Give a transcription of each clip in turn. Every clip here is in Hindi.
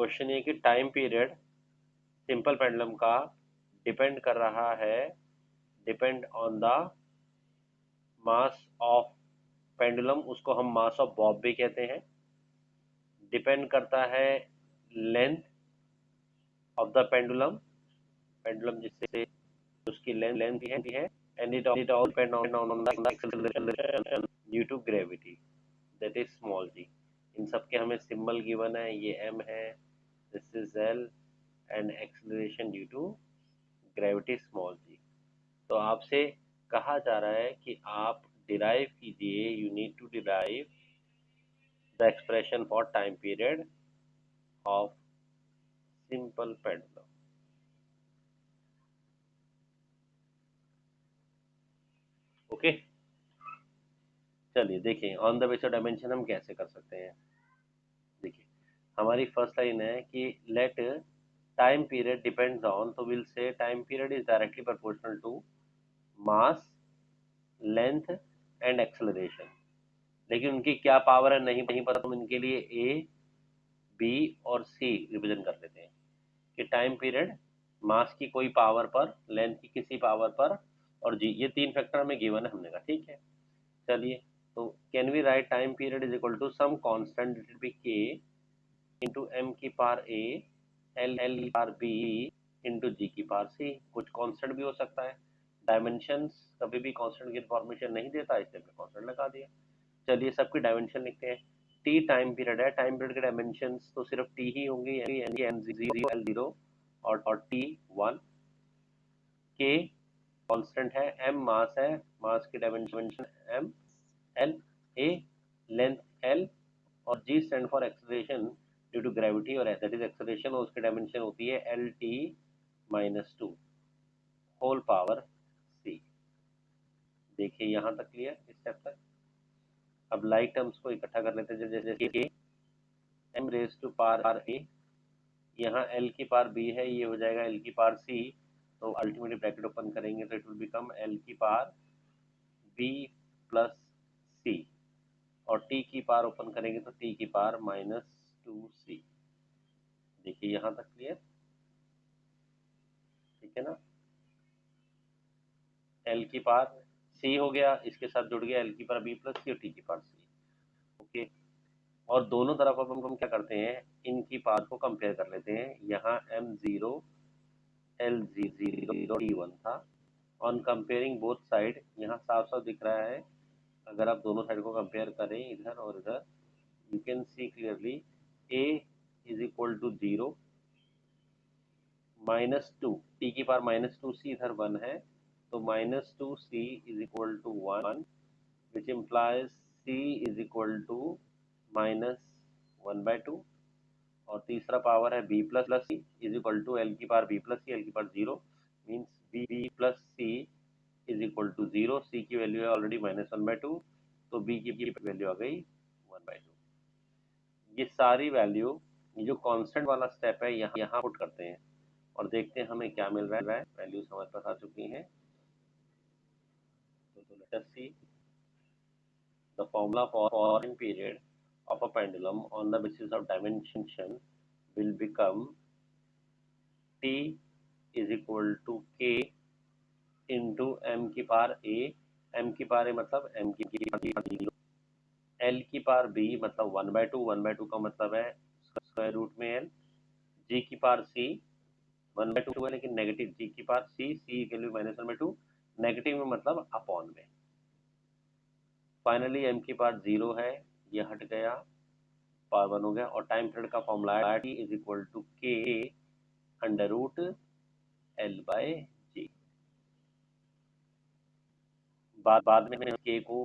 क्वेश्चन ये कि टाइम पीरियड सिंपल पेंडुलम का डिपेंड कर रहा है, depend on the mass of pendulum, उसको हम मास ऑफ बॉब भी कहते हैं। डिपेंड करता है length of the pendulum, pendulum जिससे उसकी लेंथ है, and it all depend on the acceleration due to gravity, that is small g. इन सब के हमें सिंबल गिवन है, ये m है, this is l, and acceleration due to gravity small g. तो आपसे कहा जा रहा है कि आप डिराइव कीजिए, you need to derive the expression for time period of simple pendulum. Okay, चलिए देखिए ऑन द बेसिस डायमेंशन हम कैसे कर सकते हैं। देखिए हमारी फर्स्ट लाइन है कि let time period depends on, तो will say time period is directly proportional to mass, length and acceleration. लेकिन उनकी क्या पावर है नहीं नहीं पता, तो इनके लिए ए, बी और सी रिप्रेजेंट कर देते हैं कि टाइम पीरियड मास की कोई पावर पर, लेंथ की किसी पावर पर, और जी, ये तीन फैक्टर हमें गिवन है, हमने कहा ठीक है। चलिए, तो can we write time period is equal to some constant, it will be K into M की पावर ए, एल की पावर बी इंटू जी की पावर सी। कुछ कांस्टेंट भी हो सकता है, डायमेंशंस कभी भी कांस्टेंट की इंफॉर्मेशन नहीं देता, इसलिए हमने कांस्टेंट लगा दिया। चलिए सबकी डायमेंशन लिखते हैं। टी टाइम पीरियड है, टाइम पीरियड के डायमेंशंस तो सिर्फ टी ही होंगे, यानी एम जीरो, एल जीरो और टी वन। के कांस्टेंट है, एम मास है, मास की dimension M, L a length L, और g stands for acceleration due to gravity, और दैट इज एक्सेलरेशन, और उसकी डायमेंशन होती है L T -2 whole power c. देखिए यहाँ तक क्लियर, इस स्टेप तक। अब लाइक टर्म्स को इकट्ठा कर लेते हैं, जैसे के एम रेज टू पावर ए, यहाँ एल की पावर बी है, ये हो जाएगा एल की पावर सी, तो अल्टीमेटली ब्रैकेट ओपन करेंगे तो इट विल बिकम एल की पावर बी प्लस सी, और टी की पावर ओपन करेंगे तो टी की पावर -2c। देखिए यहाँ तक क्लियर, ठीक है ना। एल की पावर सी हो गया, इसके साथ जुड़ गया एल की पावर बी प्लस सी और टी की पावर सी। ओके, और दोनों तरफ अब हम क्या करते हैं, इनकी पावर को कंपेयर कर लेते हैं। यहाँ m0 L0 T1 था, ऑन कंपेयरिंग बोथ साइड, यहाँ साफ साफ दिख रहा है, अगर आप दोनों साइड को कंपेयर करें इधर और इधर, you can see clearly a is equal to 0, -2 T की पावर -2c, इधर 1 है, तो -2c is equal to 1, which implies c is equal to -1/2, और तीसरा पावर है b plus C is equal to L की power b plus C, L की power 0, means b plus C is equal to 0। C की वैल्यू है ऑलरेडी -1/2, तो b की वैल्यू आ गई 1/2। ये सारी वैल्यू, ये जो कांस्टेंट वाला स्टेप है, यहाँ पुट करते हैं और देखते हैं हमें क्या मिल रहा है। वैल्यूज हमारे पास आ चुकी हैं, तो let us see the formula for time period of a pendulum on the basis of dimension will become t is equal to k into m की पावर a, m की पावर a मतलब m की पावर 0, l की पावर b मतलब 1/2, 1/2 का मतलब है स्क्वायर रूट में l, g की पावर c 1/2 है लेकिन नेगेटिव, g की पावर c, c के लिए -1/2, नेगेटिव में मतलब अपॉन में। फाइनली m की पावर 0 है, ये हट गया, पावर 1 हो गया, और टाइम पीरियड का फॉर्मूला है t is equal to k under root L/G। बाद में k को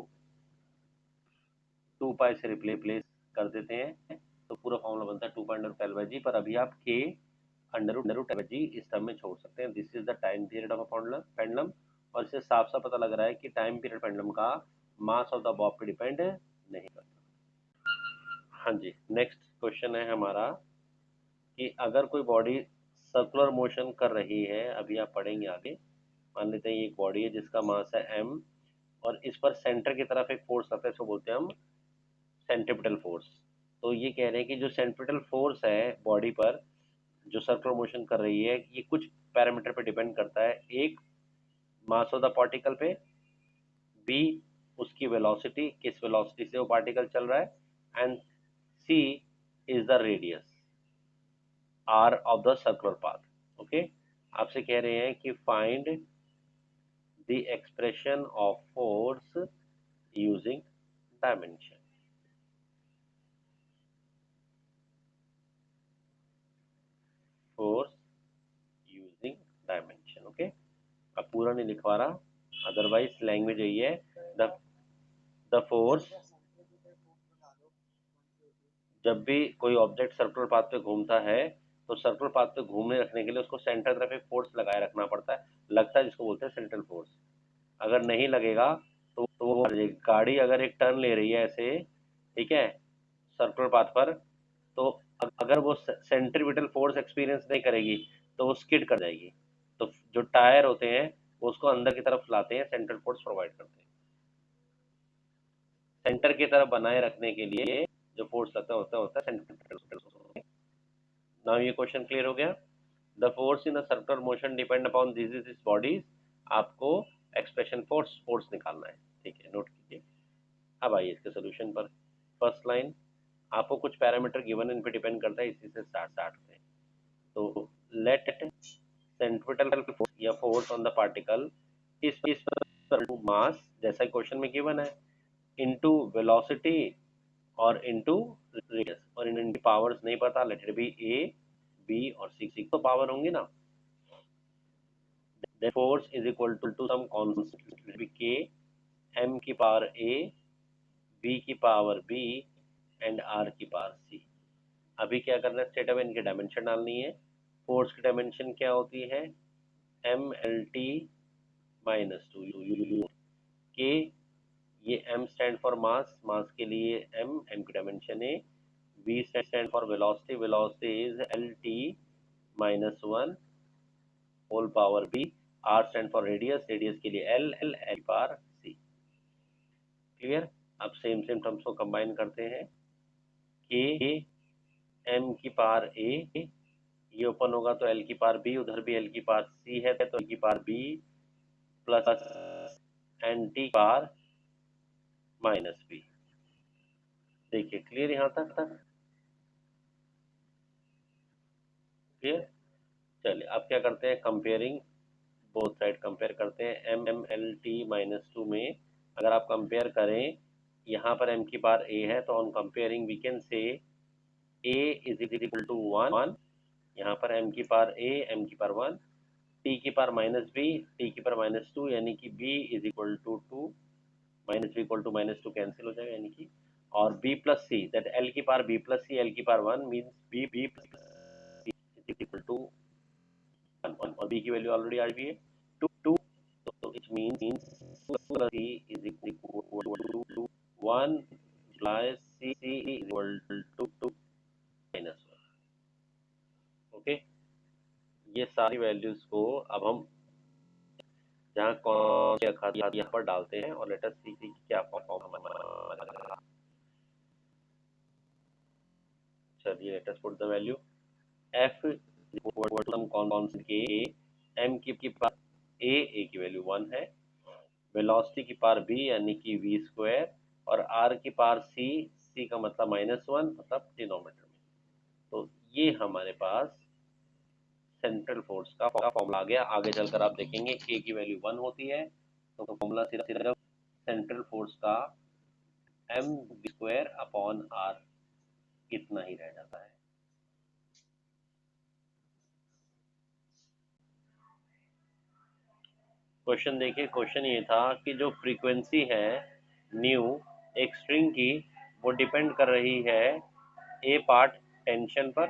2π से रिप्लेस कर देते हैं, तो पूरा फॉर्मूला बनता है 2π/L/G, पर अभी आप k अंडर रूट L/G इस टर्म में छोड़ सकते हैं। This is the time period of a pendulum, और इससे साफ साफ पता लग रहा है कि टाइम पीरियड पेंडुलम का मास ऑफ द बॉब पे डिपेंड नहीं करता। हाँ जी, नेक्स्ट क्वेश्चन है हमारा कि अगर कोई बॉडी सर्कुलर मोशन कर रही है, अभी आप पढ़ेंगे आगे, मान लेते हैं ये एक बॉडी है जिसका मास है m, और इस पर सेंटर की तरफ एक फोर्स आता है, इसको बोलते हैं हम सेंट्रीपिटल फोर्स। तो ये कह रहे हैं कि जो सेंट्रिपेटल फोर्स है बॉडी पर, जो सर्कुलर मोशन कर रही है, ये कुछ पैरामीटर पे डिपेंड करता है। एक, मास ऑफ द पार्टिकल पे, बी, उसकी वेलोसिटी, किस वेलोसिटी से वो पार्टिकल चल रहा है, and C is the radius R of the circular path. Okay, आपसे कह रहे हैं कि find the expression of force using dimension. Force using dimension. Okay, अब पूरा नहीं लिखवा रहा, अदरवाइज लैंग्वेज यही है। द द फोर्स, जब भी कोई ऑब्जेक्ट सर्कुलर पाथ पे घूमता है, तो सर्कुलर पाथ पे घूमने रखने के लिए उसको सेंटर तरफ एक फोर्स लगाए रखना पड़ता है, लगता है, जिसको बोलते हैं सेंट्रल फोर्स। अगर नहीं लगेगा तो वो गाड़ी अगर एक टर्न ले रही है ऐसे, ठीक है, सर्कुलर पाथ पर, तो अगर वो सेंट्रीपिटल फोर्स एक्सपीरियंस नहीं करेगी तो वो स्किड कर जाएगी। तो जो टायर होते हैं वो उसको अंदर की तरफ लाते हैं, सेंट्रल फोर्स प्रोवाइड करते हैं। सेंटर की तरफ बनाए रखने के लिए जो फोर्स लगता होता है सेंट्रल फोर्स। नाउ ये क्वेश्चन क्लियर हो गया। The force in a circular motion depend upon this bodies. आपको एक्सप्रेशन फोर्स फोर्स निकालना है, ठीक है, नोट कीजिए। अब आइए इसके सोल्यूशन पर। फर्स्ट लाइन, आपको कुछ पैरामीटर गिवन, इन पे डिपेंड करता है, इसी से स्टार्ट स्टार्ट करते हैं। तो लेट सेंट्रिपेटल फोर्स या फोर्स ऑन द पार्टिकल इस मास, जैसा क्वेश्चन में गिवन है, इनटू वेलोसिटी और इनटू रेडियस, और इनकी पावर्स नहीं पता, let it be A, B और सी तो पावर होंगी ना। The force is equal to some constant K, M की पावर ए, बी की पावर बी एंड आर की पावर सी। अभी क्या करना है, स्टेट ऑफ इनकी डायमेंशन डालनी है। फोर्स की डायमेंशन क्या होती है, M L T minus two यू के। ये M stand for mass, mass के लिए एम, एम की डायमेंशन है। V stand for velocity, velocity is L T minus one whole power B. R stand for radius, radius के लिए L, L L power C. Clear. अब सेम सेम टर्म्स को कंबाइन करते हैं। के एम की पावर ए, ये ओपन होगा तो एल की पावर बी, उधर भी एल की पावर सी है तो एल की power B plus N T power minus B. देखिए क्लियर यहाँ तक क्लियर। चलिए अब क्या करते हैं, कंपेयरिंग बोथ साइड कंपेयर करते हैं। M M L T minus two में अगर आप कंपेयर करें, यहाँ पर m की पावर a है, तो on comparing we can say a is equal to one. यहाँ पर m की पावर a, m की पावर वन, t की पावर माइनस b, t की पावर माइनस टू, यानी कि b is equal to two, minus B equal to minus two cancel हो जाएगा, यानी कि, और b plus C, that l की power b plus C, l की power one means b plus C is equal to one, और b की वैल्यू ऑलरेडी आ गई है two, so it means C is equal to 1 plus C is equal to minus 1। Okay, ये सारी वैल्यूज को अब हम जहाँ कौन रखा था यहाँ पर डालते हैं, और लेटर सी की क्या फॉर्म हमारा। चलिए let us put the value. F equal to कौन सी के, M की पावर ए की वैल्यू 1 है, वेलोसिटी की पावर b यानी कि v स्क्वायर, और r की पावर c, c का मतलब माइनस वन, मतलब डिनोमिनेटर में। तो ये हमारे पास सेंट्रल फोर्स का फॉर्मूला आ गया। आगे चलकर आप देखेंगे k की वैल्यू 1 होती है, तो फॉर्मूला सिर्फ सेंट्रल फोर्स का m स्क्वायर अपॉन r इतना ही रह जाता है। क्वेश्चन देखिए, क्वेश्चन ये था कि जो फ्रीक्वेंसी है न्यू एक स्ट्रिंग की, वो डिपेंड कर रही है ए पार्ट टेंशन पर,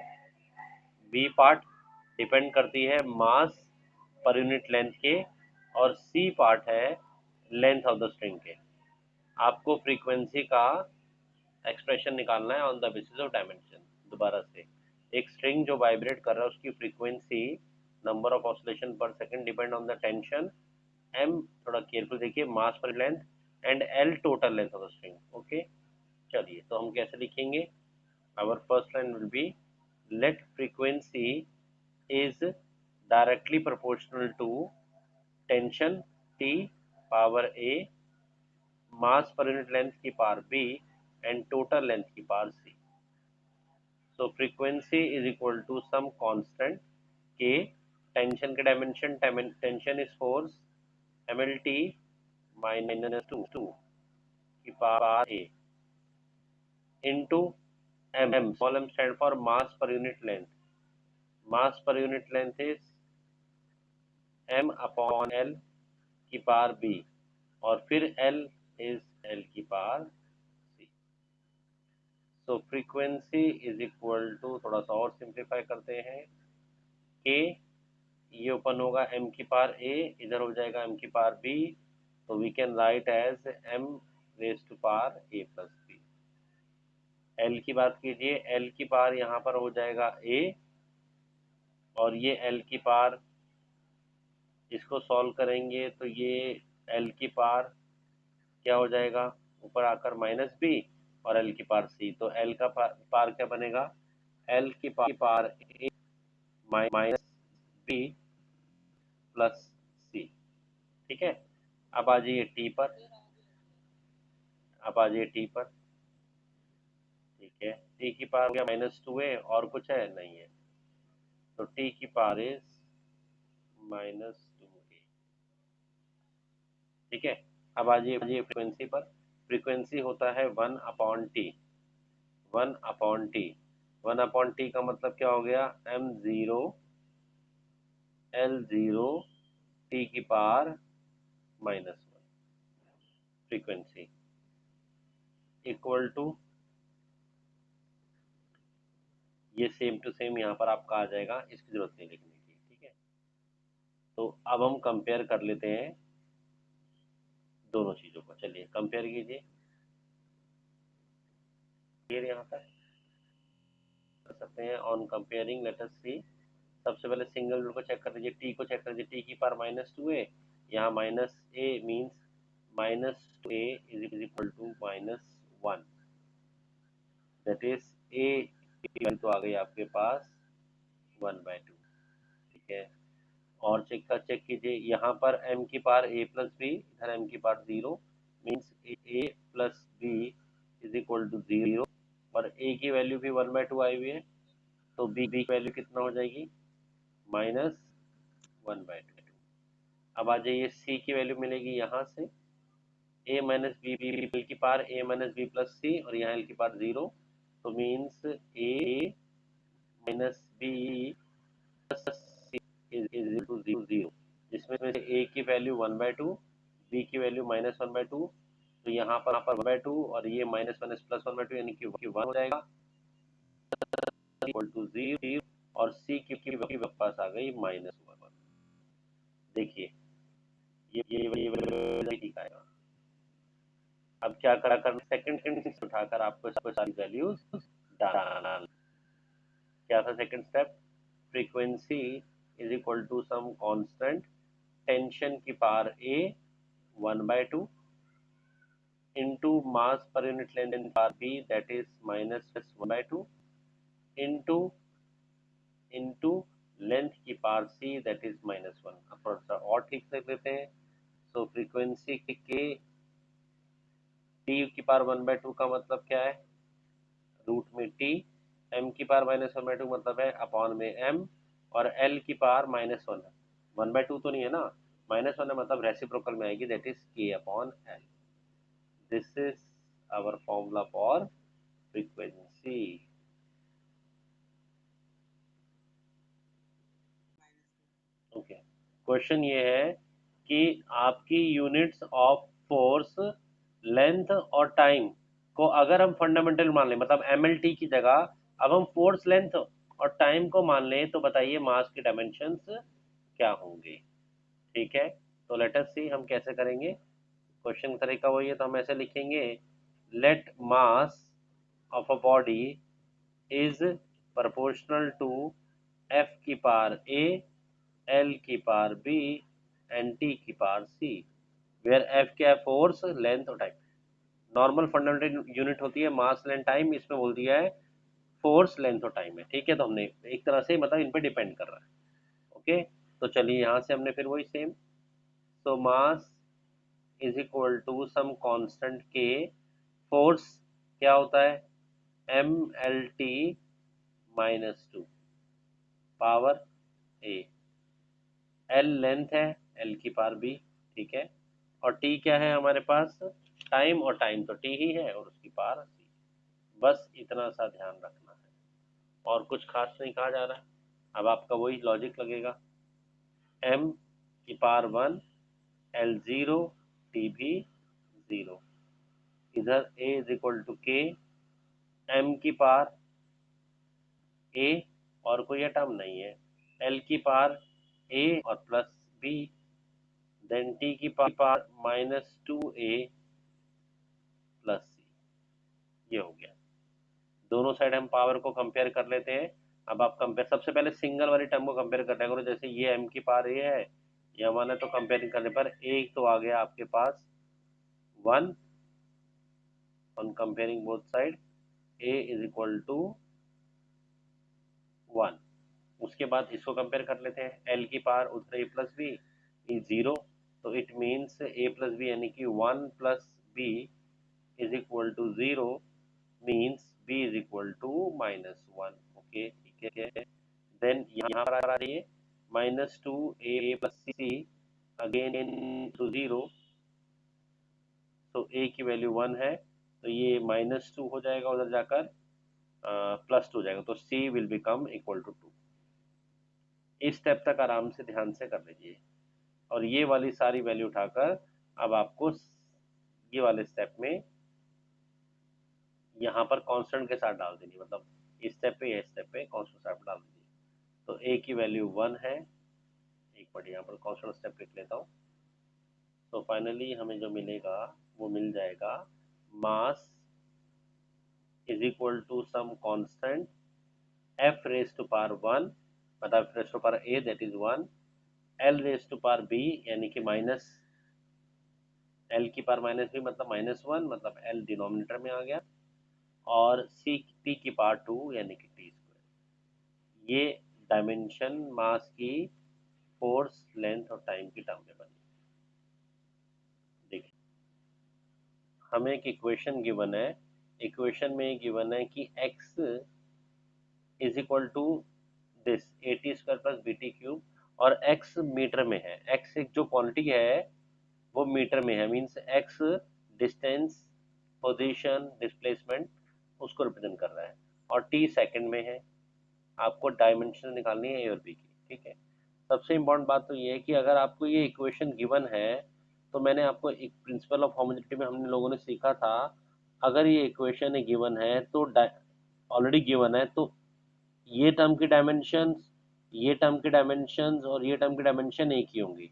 बी पार्ट डिपेंड करती है मास पर यूनिट लेंथ के, और सी पार्ट है लेंथ ऑफ द स्ट्रिंग के। आपको फ्रीक्वेंसी का एक्सप्रेशन निकालना है on the basis of dimension. दोबारा से, एक स्ट्रिंग जो वाइब्रेट कर रहा है उसकी frequency, number of oscillation per second depend on the tension, M थोड़ा केयरफुल देखिए, mass per length, and L total length of the string. Okay, चलिए तो हम कैसे लिखेंगे, our first line will be let frequency is directly proportional to tension T power A, mass per unit length की power B and total length की power C. So frequency is equal to some constant K, tension के dimension, tension is force, MLT minus 2 की power A into M, small m stand for mass per unit length. Mass per unit length is m upon L की पावर B और फिर L is L की power C. So frequency is equal to, थोड़ा सा और सिंप्लीफाई करते हैं, K ये ओपन होगा m की पावर A, इधर हो जाएगा m की पावर B, तो we can write as m raise to power A plus B. L की बात कीजिए, L की पावर यहाँ पर हो जाएगा A और ये L की पावर, इसको सॉल्व करेंगे तो ये L की पावर क्या हो जाएगा, ऊपर आकर माइनस बी और L की पावर C, तो L का पावर क्या बनेगा, L की power A minus B plus C. ठीक है, अब आ जाइए T पर, अब आ जाइए T पर. ठीक है, T की पावर क्या माइनस 2A और कुछ है नहीं है, तो T की पावर इज माइनस 2A. ठीक है, अब आ जाइए फ्रीक्वेंसी पर. फ्रीक्वेंसी होता है 1 upon T. 1 upon T, 1 upon T का मतलब क्या हो गया, m0 L0 टी की power minus 1 frequency equal to, ये सेम टू सेम यहाँ पर आपका आ जाएगा, इसकी जरूरत नहीं लिखने की. ठीक है, तो अब हम कंपेयर कर लेते हैं दोनों चीज़ों को. चलिए कंपेयर कीजिए, ये यहाँ तक कर सकते हैं. ऑन कंपेयरिंग लेट अस सी, सबसे पहले सिंगल रूट को चेक कर लीजिए, टी को चेक कर लीजिए, टी की पावर माइनस 2A, यहाँ minus A means minus 2A is equal to minus 1, that is A की वैल्यू तो आ गई आपके पास 1/2. ठीक है, और चेक कीजिए, यहाँ पर m की पावर A प्लस बी, इधर m की power 0 means A plus B is equal to 0 और A की वैल्यू भी 1/2 आई हुई है, तो B की वैल्यू कितना हो जाएगी, माइनस 1/2. अब आ जाइए, C की वैल्यू मिलेगी यहाँ से a माइनस बी एल की power a minus B plus c और यहाँ एल की पावर 0, तो means a minus B plus C is equal to 0, जिसमें से a की वैल्यू 1/2, b की वैल्यू माइनस 1/2, तो यहाँ पर 1/2 और ये माइनस माइनस प्लस 1/2 यानी कि 1 हो जाएगा इक्वल टू 0 और c की वापस आ गई माइनस 1. देखिए ये ठीक आएगा. अब क्या करना, सेकंड उठाकर आपको सारी वैल्यूज डालना. क्या था second step, frequency is equal to some constant tension की power A 1/2 into mass per unit length power B that is minus 1/2 into length की power C that is minus 1. अब थोड़ा सा और ठीक से लेते हैं. सो फ्रीक्वेंसी के T की पावर 1/2 का मतलब क्या है, रूट में T, m की पावर माइनस 1/2 मतलब है अपॉन में m और L की पावर माइनस 1 है, 1/2 तो नहीं है ना, माइनस 1 है मतलब रेसिप्रोकल में आएगी, that is k upon L. This is our formula for frequency. Okay, question ये है कि आपकी यूनिट्स ऑफ फोर्स, लेंथ और टाइम को अगर हम फंडामेंटल मान लें, मतलब MLT की जगह अब हम फोर्स, लेंथ और टाइम को मान लें, तो बताइए मास के डायमेंशंस क्या होंगे. ठीक है, तो लेट अस सी हम कैसे करेंगे. क्वेश्चन का तरीका वही है, तो हम ऐसे लिखेंगे, let mass of a body is proportional to F की पावर A, L की पावर B एंड T की पावर C, वेयर F क्या है, फोर्स, लेंथ और टाइम. नॉर्मल फंडामेंटल यूनिट होती है मास, लेंथ, टाइम, इसमें बोल दिया है फोर्स, लेंथ और टाइम है, ठीक है। तो हमने एक तरह से मतलब इन पे डिपेंड कर रहा है। ओके, तो चलिए यहाँ से हमने फिर वही सेम, तो mass is equal to some constant के, फोर्स क्या होता है, M L T -2 power A, L length है, एल की पावर बी, ठीक है। और टी क्या है हमारे पास, टाइम, और टाइम तो टी ही है, और उसकी पावर सी। बस इतना सा ध्यान रखना है, और कुछ खास नहीं कहा जा रहा है। अब आपका वही लॉजिक लगेगा, एम की पावर 1, एल जीरो, टी भी जीरो। इधर ए इज इक्वल टू के, एम की पावर ए, और कोई टर्म नहीं है, एल की पावर ए और प्लस बी, देन टी की पावर -2a प्लस सी। ये हो गया। दोनों साइड हम पावर को कंपेयर कर लेते हैं। अब आप कंपेयर, सबसे पहले सिंगल वाली टर्म को कंपेयर कर लिया करो, जैसे ये एम की पावर ए है, ये हमारा, तो कंपेयरिंग करने पर एक तो आ गया आपके पास 1, on comparing both side A is equal to 1। उसके बाद इसको कंपेयर कर लेते हैं, एल की पावर उधर A plus B is zero, तो it means A plus B यानी कि 1 plus B is equal to zero, means B is equal to -1। Okay, ठीक है। देन यहाँ पर आ रही है -2a plus C, again to zero, तो a की वैल्यू 1 है, तो ये -2 हो जाएगा, उधर जाकर +2 हो जाएगा, तो c will become equal to 2। इस स्टेप तक आराम से ध्यान से कर लीजिए, और ये वाली सारी वैल्यू उठाकर अब आपको ये वाले स्टेप में यहाँ पर कांस्टेंट के साथ डाल देनी, मतलब इस स्टेप पे या स्टेप पे कांस्टेंट के साथ डाल दीजिए। तो a की वैल्यू 1 है, एक मिनट यहाँ पर कांस्टेंट स्टेप लिख लेता हूँ। तो फाइनली हमें जो मिलेगा वो मिल जाएगा, mass is equal to some constant f raise to power 1, मतलब f raise to power a that is 1, l raise to power b यानी कि माइनस, l की पावर -b मतलब -1, मतलब l डिनोमिनेटर में आ गया, और c t की पावर 2 यानी कि t स्क्वायर। ये डायमेंशन मास की फोर्स, लेंथ और टाइम की टर्म में बनी। देखिए, हमें एक इक्वेशन गिवन है, इक्वेशन में गिवन है कि x is equal to this AT² plus BT³ और x मीटर में है, x एक जो क्वांटिटी है वो मीटर में है, means x distance, position, displacement उसको रिप्रेजेंट कर रहा है, और t सेकंड में है। आपको डायमेंशन निकालनी है ए और बी की, ठीक है। सबसे इम्पोर्टेंट बात तो ये है कि अगर आपको ये इक्वेशन गिवन है, तो मैंने आपको एक प्रिंसिपल ऑफ होमोजेनिटी में हमने लोगों ने सीखा था, अगर ये इक्वेशन गिवन है तो ऑलरेडी गिवन है, तो ये टर्म की डायमेंशंस, ये टर्म की डायमेंशंस और ये टर्म की डायमेंशन एक ही होंगी,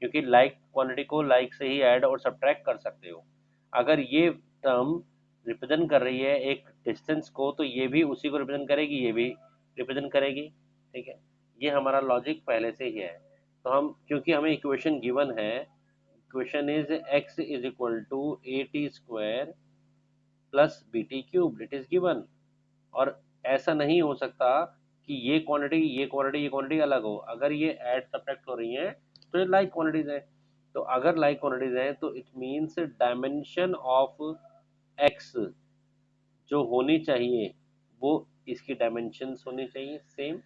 क्योंकि लाइक क्वांटिटी को लाइक से ही ऐड और सब्ट्रैक्ट कर सकते हो। अगर ये टर्म रिप्रेजेंट कर रही है एक डिस्टेंस को, तो ये भी उसी को रिप्रेजेंट करेगी, ये भी रिप्रेजेंट करेगी, ठीक है। ये हमारा लॉजिक पहले से ही है। तो हम, क्योंकि हमें इक्वेशन गिवन है, equation is x is equal to AT² plus BT³, it is given. और ऐसा नहीं हो सकता कि ये क्वांटिटी, ये क्वांटिटी, ये क्वांटिटी अलग हो, अगर ये ऐड सब्ट्रैक्ट हो रही हैं तो ये लाइक क्वांटिटीज है। तो अगर लाइक क्वांटिटीज हैं तो it means dimension of x जो होनी चाहिए वो इसकी डायमेंशंस होनी चाहिए सेम,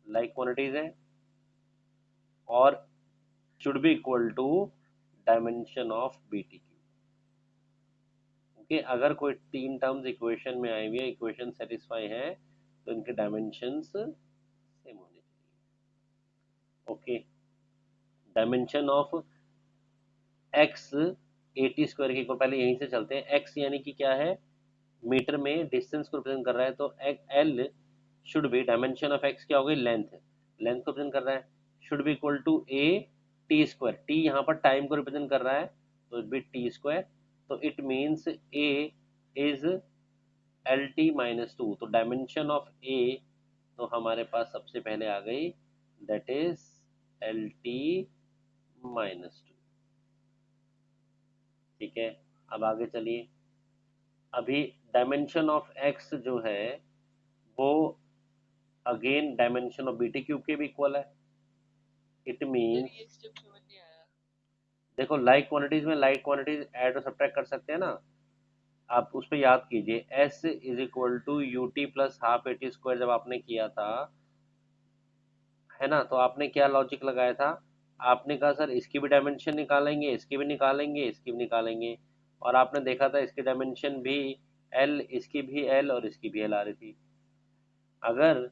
लाइक क्वांटिटीज है, और should be equal to dimension of BT³। Okay, अगर कोई तीन टर्म्स इक्वेशन में आई हुई है, इक्वेशन सेटिस्फाई है, तो इनके डायमेंशंस सेम होने चाहिए। Okay, dimension of x AT² के, पहले यहीं से चलते हैं। एक्स यानी कि क्या है, मीटर में डिस्टेंस को रिप्रेजेंट कर रहा है, तो L should be, dimension of x क्या हो गई, लेंथ, लेंथ को रिप्रेजेंट कर रहा है, should be equal to AT²। T यहाँ पर टाइम को रिप्रेजेंट कर रहा है, तो इट बी T²। तो it means A is LT-2, तो डायमेंशन ऑफ ए तो हमारे पास सबसे पहले आ गई, दैट इज LT-2, ठीक है। अब आगे चलिए, अभी डायमेंशन ऑफ एक्स जो है वो again dimension of BT cube के भी इक्वल है। इट मीन्स देखो लाइक क्वांटिटीज में लाइक क्वांटिटीज ऐड और सब्ट्रैक्ट कर सकते हैं ना। आप उस पर याद कीजिए, S is equal to U T plus half A T square जब आपने किया था, है ना, तो आपने क्या लॉजिक लगाया था? आपने कहा सर इसकी भी डायमेंशन निकालेंगे, इसकी भी निकालेंगे, इसकी भी निकालेंगे, और आपने देखा था इसकी डायमेंशन भी L, इसकी भी L और इसकी भी L आ रही थी। अगर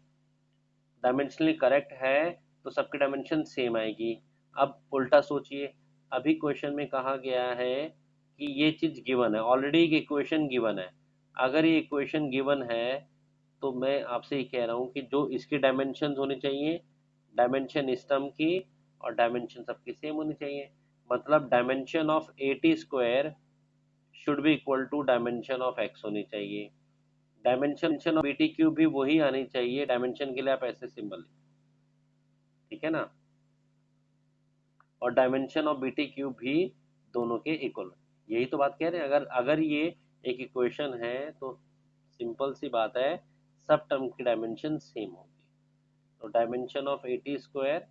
डायमेंशनली करेक्ट है तो सबकी डायमेंशन सेम आएगी। अब उल्टा सोचिए, अभी क्वेश्चन में कहा गया है कि ये चीज गिवन है, ऑलरेडी एक इक्वेशन गिवन है। अगर ये इक्वेशन गिवन है तो मैं आपसे ये कह रहा हूँ कि जो इसकी डायमेंशन होनी चाहिए, डायमेंशन स्टम की और डायमेंशन सबकी सेम होनी चाहिए। मतलब dimension of A T square should be equal to dimension of X होनी चाहिए। Dimension of B T cube भी वही आनी चाहिए, डायमेंशन के लिए आप ऐसे सिंबल, ठीक है ना, और डायमेंशन ऑफ बीटी क्यूब भी दोनों के इक्वल। यही तो बात कह रहे हैं, अगर अगर ये एक इक्वेशन है तो सिंपल सी बात है, सब टर्म की डायमेंशन सेम होगी। तो dimension of A T square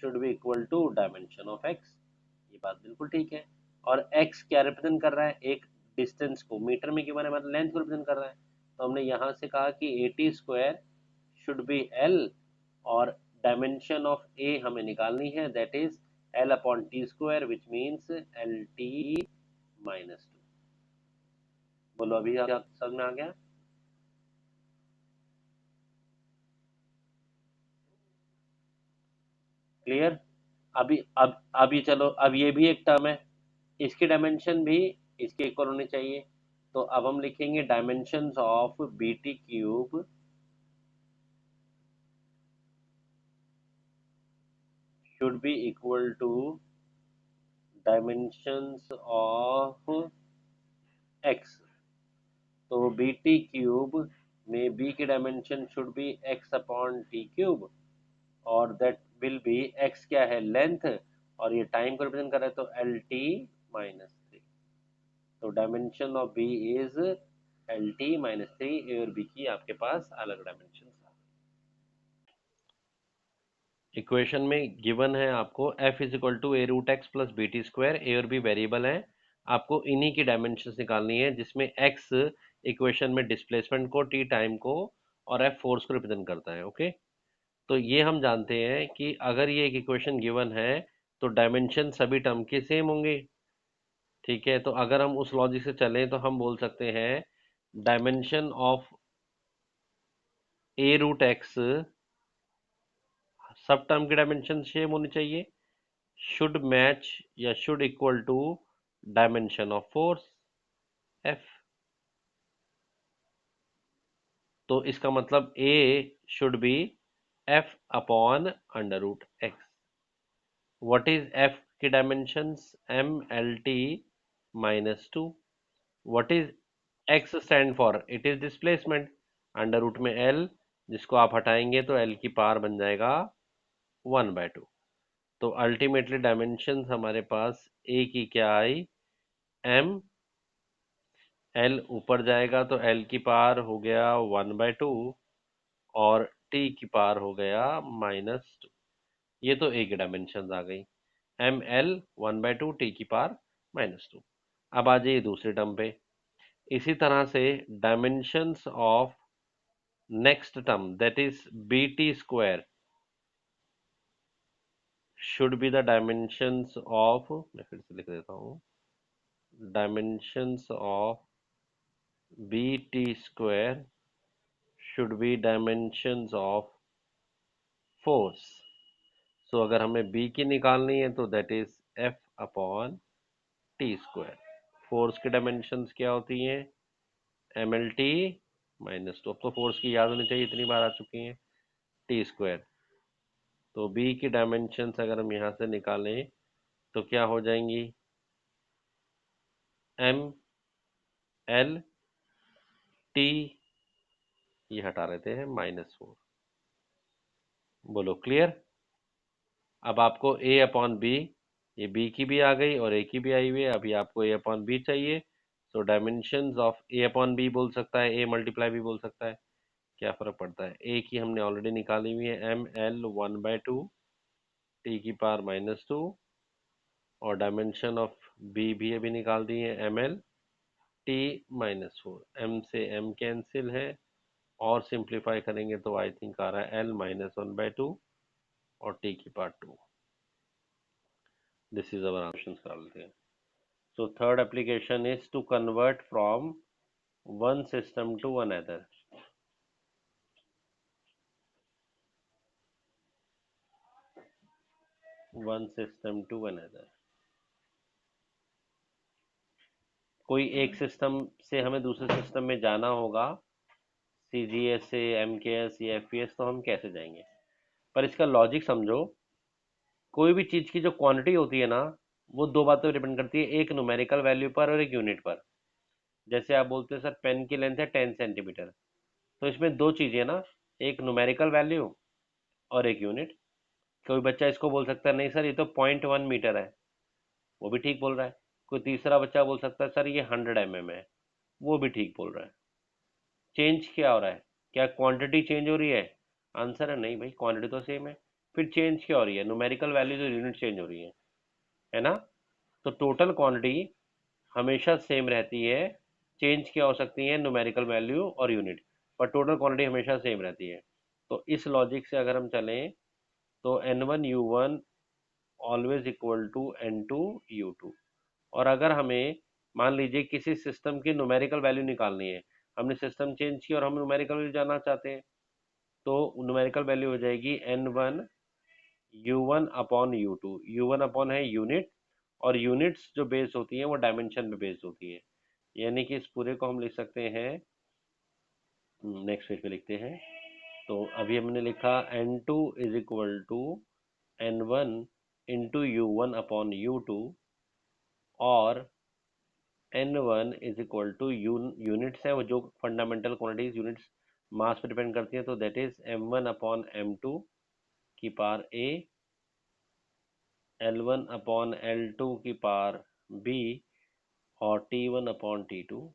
should be equal to dimension of X. ये बात बिल्कुल ठीक है। और एक्स क्या रिप्रेजेंट कर रहा है? एक डिस्टेंस को, मीटर में क्यों, मतलब लेंथ को रिप्रेजेंट कर रहा है। तो हमने यहाँ से कहा कि ए T square should B L, और डायमेंशन ऑफ ए हमें निकालनी है, that is L upon T square, which means L T minus 2। बोलो अभी आप समझ में आ गया? क्लियर? अभी चलो, अब ये भी एक टर्म है, इसकी डायमेंशन भी इसके इक्वल होनी चाहिए। तो अब हम लिखेंगे dimensions of B T cube should be equal to dimensions of x। तो बी टी क्यूब में b की dimension should be x upon T cube, और दैट विल बी x क्या है, लेंथ, और ये टाइम को रिप्रेजेंट कर रहा है तो एल टी माइनस 3। तो dimension of b is L T minus 3। ए और बी की आपके पास अलग डायमेंशन। इक्वेशन में गिवन है आपको f is equal to a root x plus b T square, a और बी वेरिएबल है, आपको इन्हीं की डायमेंशंस निकालनी है, जिसमें x इक्वेशन में डिस्प्लेसमेंट को, t टाइम को, और f फोर्स को रिप्रेजेंट करता है। ओके, तो ये हम जानते हैं कि अगर ये एक इक्वेशन गिवन है तो डायमेंशन सभी टर्म के सेम होंगे। ठीक है, तो अगर हम उस लॉजिक से चलें तो हम बोल सकते हैं dimension of a root x, सब टर्म की डायमेंशन सेम होनी चाहिए, शुड मैच या should equal to dimension of force F. तो इसका मतलब a should be F upon under root x. What is F की dimensions? M L T minus 2। What is x stand for? It is displacement, under root में एल, जिसको आप हटाएंगे तो एल की पावर बन जाएगा 1/2। तो अल्टीमेटली डायमेंशंस हमारे पास ए की क्या आई, एम, एल ऊपर जाएगा तो एल की पावर हो गया 1/2, और टी की पावर हो गया -2। ये तो एक डायमेंशन आ गई, एम एल 1/2, टी की पावर -2। अब आ जाइए दूसरे टर्म पे। इसी तरह से dimensions of next term, that is B T square, should be the dimensions of, मैं फिर से लिख देता हूँ, dimensions of B T square should be dimensions of force। So अगर हमें b की निकालनी है तो that is f upon T square. Force की डायमेंशंस क्या होती हैं? M L T -2। अब तो फोर्स की याद होनी चाहिए, इतनी बार आ चुकी हैं, टी स्क्वायर। तो b की डायमेंशंस अगर हम यहाँ से निकालें तो क्या हो जाएंगी? एम एल टी, ये हटा लेते हैं, -4। बोलो क्लियर? अब आपको a अपॉन बी, ये b की भी आ गई और a की भी आई हुई है, अभी आपको a अपॉन बी चाहिए। So dimensions of a upon b बोल सकता है, a मल्टीप्लाई भी बोल सकता है, क्या फ़र्क पड़ता है, ए की हमने ऑलरेडी निकाली हुई है एम एल 1/2 टी की पावर -2, और डायमेंशन ऑफ बी भी अभी निकाल दी है एम एल टी -4, एम से एम कैंसिल है, और सिंप्लीफाई करेंगे तो आई थिंक आ रहा है एल -1/2 और टी की power 2। This is our option करा लेते हैं। So third application is to convert from one system to another. One system to another, कोई एक सिस्टम से हमें दूसरे सिस्टम में जाना होगा, सीजीएस से एमकेएस या एफपीएस, तो हम कैसे जाएंगे? पर इसका लॉजिक समझो। कोई भी चीज़ की जो क्वांटिटी होती है ना, वो दो बातों पर डिपेंड करती है, एक न्यूमेरिकल वैल्यू पर और एक यूनिट पर। जैसे आप बोलते हो सर पेन की लेंथ है 10 सेंटीमीटर, तो इसमें दो चीज़ें ना, एक न्यूमेरिकल वैल्यू और एक यूनिट। कोई बच्चा इसको बोल सकता है नहीं सर ये तो 0.1 मीटर है, वो भी ठीक बोल रहा है। कोई तीसरा बच्चा बोल सकता है सर ये 100 mm है, वो भी ठीक बोल रहा है। चेंज क्या हो रहा है? क्या क्वांटिटी चेंज हो रही है? आंसर है नहीं भाई, क्वांटिटी तो सेम है। फिर चेंज क्या हो रही है? न्यूमेरिकल वैल्यू तो यूनिट चेंज हो रही है ना? तो टोटल क्वांटिटी हमेशा सेम रहती है। चेंज क्या हो सकती है? न्यूमेरिकल वैल्यू और यूनिट, पर टोटल क्वांटिटी हमेशा सेम रहती है। तो इस लॉजिक से अगर हम चलें तो N1 U1 always equal to N2 U2। और अगर हमें मान लीजिए किसी सिस्टम की न्यूमेरिकल वैल्यू निकालनी है, हमने सिस्टम चेंज किया और हम न्यूमेरिकल वैल्यू जानना चाहते हैं, तो न्यूमेरिकल वैल्यू हो जाएगी N1 U1 upon U2। U1 upon है यूनिट, और यूनिट्स जो बेस्ड होती हैं वो डायमेंशन पे बेस्ड होती है। यानी कि इस पूरे को हम लिख सकते हैं, नेक्स्ट पेज पे लिखते हैं। तो अभी हमने लिखा N2 is equal to N1 into U1 upon U2, और N1 is equal two units है वो जो फंडामेंटल क्वांटिटीज यूनिट्स मास पे डिपेंड करती हैं, तो that is M1 upon M2 की power A, L1 upon L2 की पावर B, और T1 अपॉन T2।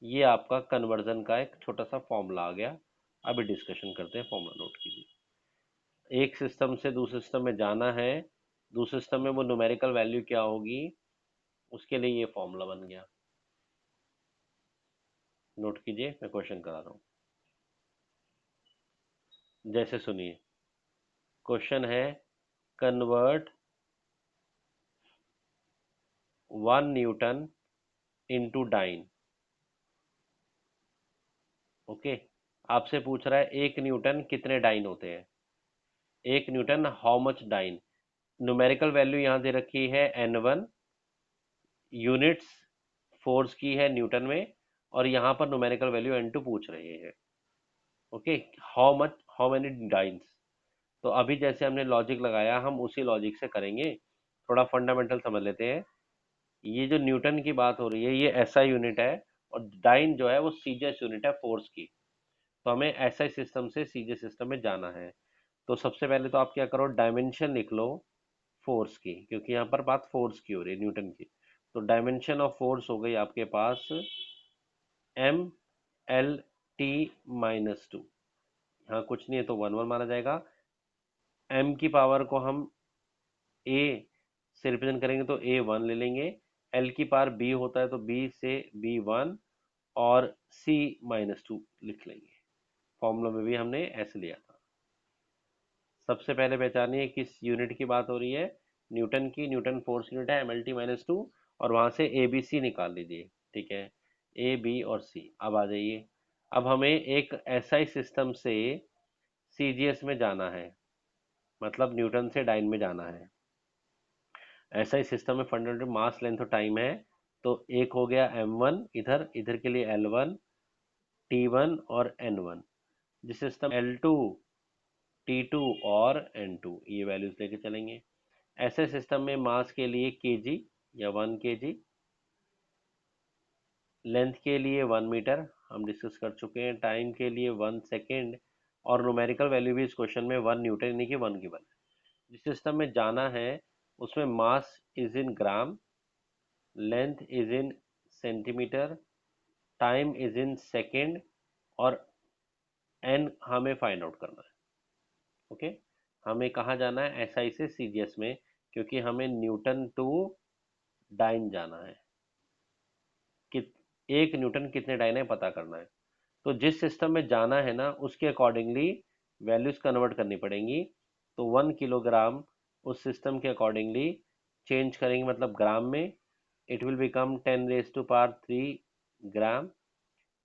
ये आपका कन्वर्जन का एक छोटा सा फॉर्मूला आ गया। अभी डिस्कशन करते हैं, फॉर्मूला नोट कीजिए। एक सिस्टम से दूसरे सिस्टम में जाना है, दूसरे सिस्टम में वो न्यूमेरिकल वैल्यू क्या होगी, उसके लिए ये फॉर्मूला बन गया। नोट कीजिए, मैं क्वेश्चन करा रहा हूँ। जैसे सुनिए, क्वेश्चन है convert 1 newton into dyne. Okay, आपसे पूछ रहा है 1 न्यूटन कितने डाइन होते हैं। 1 newton how much dyne. Numerical value यहाँ दे रखी है N1, यूनिट्स फोर्स की है न्यूटन में, और यहाँ पर न्यूमेरिकल वैल्यू N2 पूछ रहे हैं। Okay, how much, how many dance. तो अभी जैसे हमने लॉजिक लगाया, हम उसी लॉजिक से करेंगे। थोड़ा फंडामेंटल समझ लेते हैं। ये जो न्यूटन की बात हो रही है ये एसआई यूनिट है, और डाइन जो है वो सीजीएस यूनिट है फोर्स की। तो हमें एसआई सिस्टम से सीजीएस सिस्टम में जाना है। तो सबसे पहले तो आप क्या करो, डायमेंशन लिख लो फोर्स की, क्योंकि यहाँ पर बात फोर्स की हो रही है, न्यूटन की। तो डायमेंशन ऑफ फोर्स हो गई आपके पास M L T -2। यहाँ कुछ नहीं है तो 1 1 माना जाएगा। m की पावर को हम a से रिप्रेजेंट करेंगे तो A1 ले लेंगे। l की पावर b होता है तो b से B1, और C -2 लिख लेंगे। फॉर्मूला में भी हमने ऐसे लिया था। सबसे पहले पहचानिए किस यूनिट की बात हो रही है, न्यूटन की। न्यूटन फोर्स यूनिट है MLT-2, और वहां से ABC निकाल लीजिए। ठीक है, A B और C। अब आ जाइए, अब हमें एक SI सिस्टम से CGS में जाना है, मतलब न्यूटन से डाइन में जाना है। SI सिस्टम में फंडामेंटल मास लेंथ और टाइम है। तो एक हो गया M1, इधर इधर के लिए L1, T1 और N1। जिस सिस्टम L2, T2 और N2, ये वैल्यूज लेके चलेंगे। ऐसे सिस्टम में मास के लिए केजी या 1 kg, लेंथ के लिए 1 मीटर, हम डिस्कस कर चुके हैं, टाइम के लिए 1 सेकेंड, और न्यूमेरिकल वैल्यू भी इस क्वेश्चन में 1 न्यूटन यानी कि 1 गिवन है। जिस सिस्टम में जाना है उसमें mass is in gram, length is in centimetre, time is in second, और एन हमें फाइंड आउट करना है। ओके, हमें कहाँ जाना है, एसआई से सीजीएस में, क्योंकि हमें न्यूटन टू डाइन जाना है कि 1 न्यूटन कितने डाइन है पता करना है। तो जिस सिस्टम में जाना है ना उसके अकॉर्डिंगली वैल्यूज कन्वर्ट करनी पड़ेंगी। तो 1 किलोग्राम उस सिस्टम के अकॉर्डिंगली चेंज करेंगे, मतलब ग्राम में, it will become 10⁻³ gram.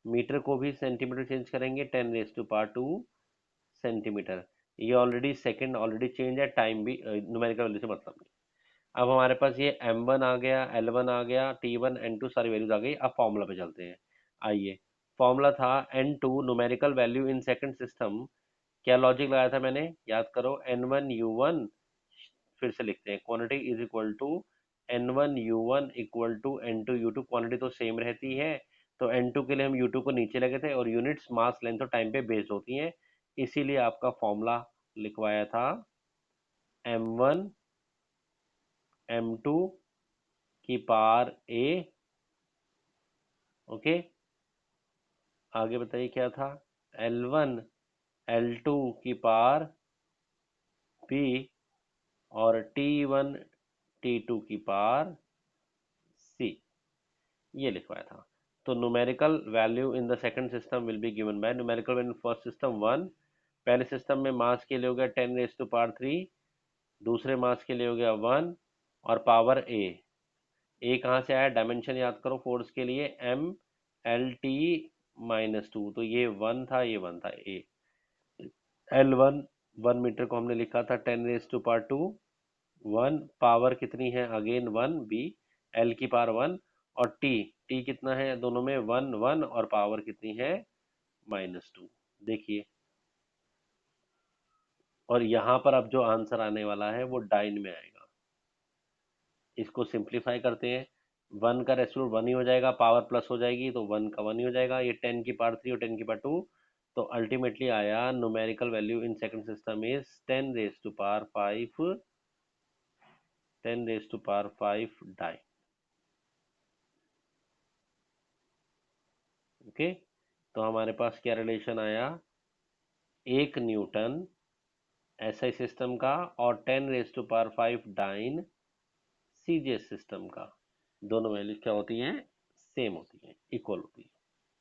Metre को भी सेंटीमीटर चेंज करेंगे, 10⁻² सेंटीमीटर। ये ऑलरेडी सेकंड ऑलरेडी चेंज है, टाइम भी न्यूमेरिकल वैल्यू से मतलब नहीं। अब हमारे पास ये m1 आ गया, l1 आ गया, t1 n2 सारी वैल्यूज आ गई। अब फॉर्मूला पे चलते हैं। आइए, फॉर्मूला था n2 numerical value in second system. क्या लॉजिक लगाया था मैंने, याद करो, n1 u1, फिर से लिखते हैं, quantity is equal to n1 u1 equal to n2 u2। Quantity तो सेम रहती है, तो n2 के लिए हम u2 को नीचे लगे थे, और यूनिट्स मास लेंथ और टाइम पे बेस्ड होती हैं, इसीलिए आपका फॉर्मूला लिखवाया था m1 m2 की पावर a। ओके, आगे बताइए क्या था, L1 L2 की पावर b, और T1 T2 की पावर c, ये लिखवाया था। तो numerical value in the second system will be given by numerical value in first system 1। पहले सिस्टम में मास के लिए हो गया 10⁻3, दूसरे मास के लिए हो गया 1, और पावर ए कहाँ से आया, डायमेंशन याद करो फोर्स के लिए, m l t-2, तो ये 1 था, ये 1 था, ए L1 1 मीटर को हमने लिखा था 10⁻², 1 पावर कितनी है, अगेन 1 बी, एल की पावर 1, और टी टी कितना है दोनों में, 1 1, और पावर कितनी है, -2। देखिए, और यहाँ पर अब जो आंसर आने वाला है वो डाइन में आएगा। इसको सिंप्लीफाई करते हैं, 1 का रेसिड्यू 1 ही हो जाएगा, पावर प्लस हो जाएगी तो 1 का 1 ही हो जाएगा, ये 10 की पावर 3 और 10 की पावर 2। तो अल्टीमेटली आया numerical value in second system is 10⁻5, 10⁻5 dyne. Okay, तो हमारे पास क्या रिलेशन आया, 1 न्यूटन एसआई सिस्टम का, और 10⁻5 डाइन सीजीएस सिस्टम का। दोनों वैल्यूज क्या होती हैं, सेम होती हैं, इक्वल होती है।